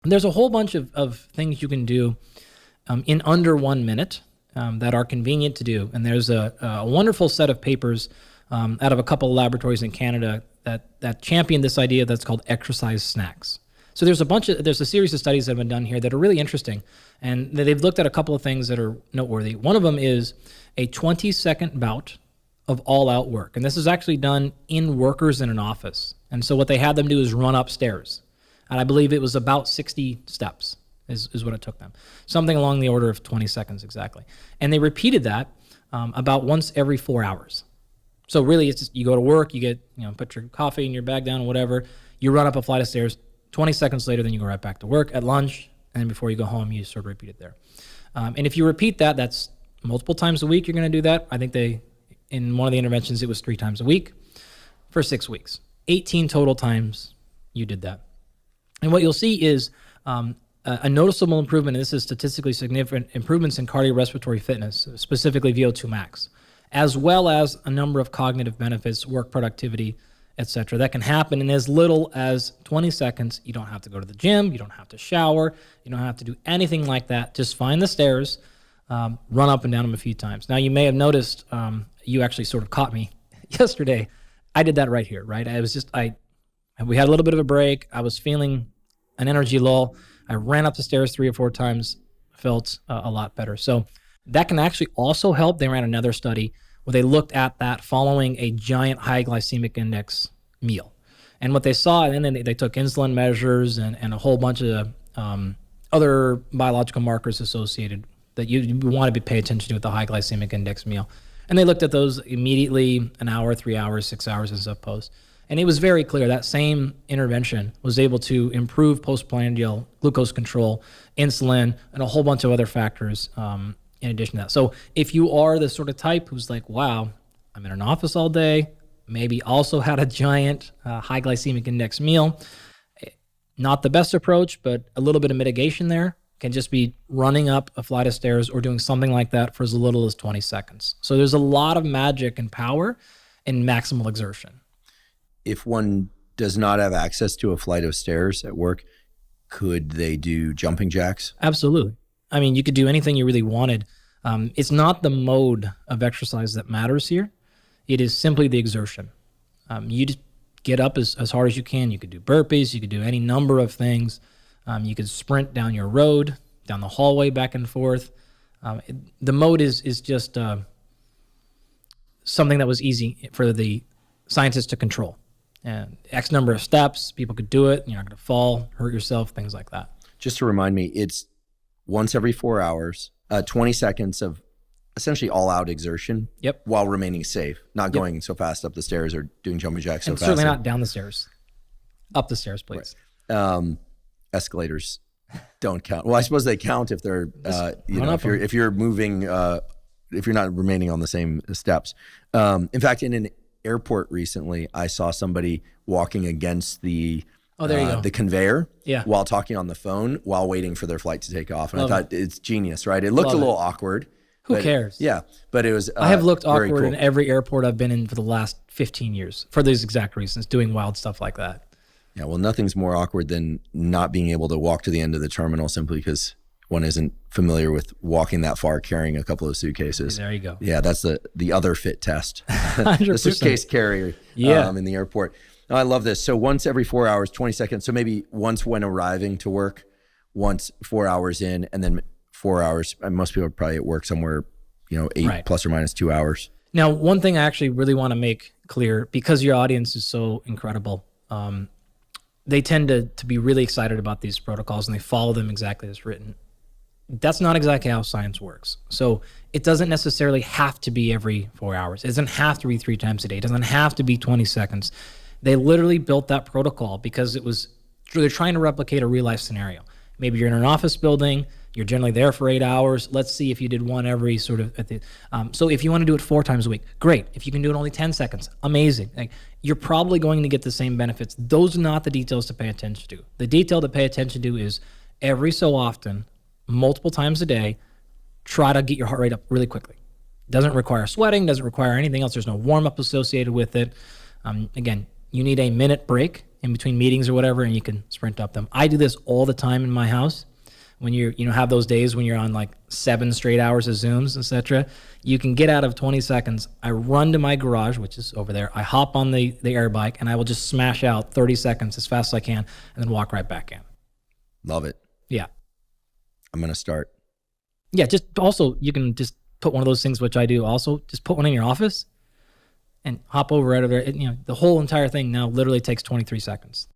And there's a whole bunch of things you can do in under 1 minute that are convenient to do. And there's a wonderful set of papers out of a couple of laboratories in Canada that champion this idea that's called exercise snacks. So there's a series of studies that have been done here that are really interesting, and they've looked at a couple of things that are noteworthy. One of them is a 20-second bout of all-out work, and this is actually done in workers in an office. And so what they had them do is run upstairs, and I believe it was about 60 steps is what it took them, something along the order of 20 seconds exactly. And they repeated that about once every 4 hours. So really, it's just you go to work, you get put your coffee in your bag down, or whatever, you run up a flight of stairs. 20 seconds later, then you go right back to work at lunch, and before you go home, you sort of repeat it there. And if you repeat that, that's multiple times a week you're going to do that. I think in one of the interventions, it was 3 times a week for 6 weeks. 18 total times you did that. And what you'll see is a noticeable improvement, and this is statistically significant, improvements in cardiorespiratory fitness, specifically VO2 max, as well as a number of cognitive benefits, work productivity, etc. That can happen in as little as 20 seconds. You don't have to go to the gym. You don't have to shower. You don't have to do anything like that. Just find the stairs, run up and down them a few times. Now, you may have noticed, you actually sort of caught me yesterday. I did that right here, right? We had a little bit of a break. I was feeling an energy lull. I ran up the stairs 3 or 4 times, felt a lot better. So that can actually also help. They ran another study where they looked at that following a giant high glycemic index meal. And what they saw, and then they took insulin measures and a whole bunch of other biological markers associated that you want to pay attention to with the high glycemic index meal. And they looked at those immediately, an hour, 3 hours, 6 hours as opposed. And it was very clear that same intervention was able to improve postprandial glucose control, insulin, and a whole bunch of other factors in addition to that. So if you are the sort of type who's like, wow, I'm in an office all day, maybe also had a giant high glycemic index meal, not the best approach, but a little bit of mitigation there can just be running up a flight of stairs or doing something like that for as little as 20 seconds. So there's a lot of magic and power in maximal exertion. If one does not have access to a flight of stairs at work, could they do jumping jacks? Absolutely. I mean, you could do anything you really wanted. It's not the mode of exercise that matters here. It is simply the exertion. You just get up as hard as you can. You could do burpees. You could do any number of things. You could sprint down your road, down the hallway, back and forth. The mode is just something that was easy for the scientists to control. And X number of steps, people could do it. You're not going to fall, hurt yourself, things like that. Just to remind me, it's once every 4 hours, 20 seconds of essentially all-out exertion. Yep. While remaining safe, not going so fast up the stairs or doing jumping jacks so and fast. Certainly not down the stairs. Up the stairs, please. Right. Escalators don't count. Well, I suppose they count if they're if you're moving, if you're not remaining on the same steps. In fact, in an airport recently, I saw somebody walking against the conveyor while talking on the phone while waiting for their flight to take off. And I thought it's genius, right? It looked a little awkward. Who cares? Yeah, but it was I have looked awkward cool. in every airport I've been in for the last 15 years for these exact reasons, doing wild stuff like that. Yeah, well, nothing's more awkward than not being able to walk to the end of the terminal simply because one isn't familiar with walking that far carrying a couple of suitcases. There you go. Yeah, that's the other fit test. 100%. The suitcase carrier in the airport. Oh, I love this. So once every 4 hours, 20 seconds. So maybe once when arriving to work, once 4 hours in, and then 4 hours. And most people are probably at work somewhere, 8 plus or minus 2 hours. Now, one thing I actually really want to make clear, because your audience is so incredible, they tend to be really excited about these protocols and they follow them exactly as written. That's not exactly how science works. So it doesn't necessarily have to be every 4 hours. It doesn't have to be 3 times a day. It doesn't have to be 20 seconds. They literally built that protocol because they're trying to replicate a real life scenario. Maybe you're in an office building, you're generally there for 8 hours. Let's see if you did one every sort of, so if you want to do it 4 times a week, great. If you can do it only 10 seconds, amazing. You're probably going to get the same benefits. Those are not the details to pay attention to. The detail to pay attention to is every so often, multiple times a day, try to get your heart rate up really quickly. Doesn't require sweating, doesn't require anything else. There's no warm up associated with it. Again, you need a minute break in between meetings or whatever, and you can sprint up them. I do this all the time in my house. When have those days when you're on like 7 straight hours of Zooms, etc., you can get out of 20 seconds. I run to my garage, which is over there. I hop on the air bike, and I will just smash out 30 seconds as fast as I can, and then walk right back in. Love it. Yeah. I'm going to start. Yeah, just also, you can just put one of those things, which I do also, just put one in your office and hop over right over there. The whole entire thing now literally takes 23 seconds.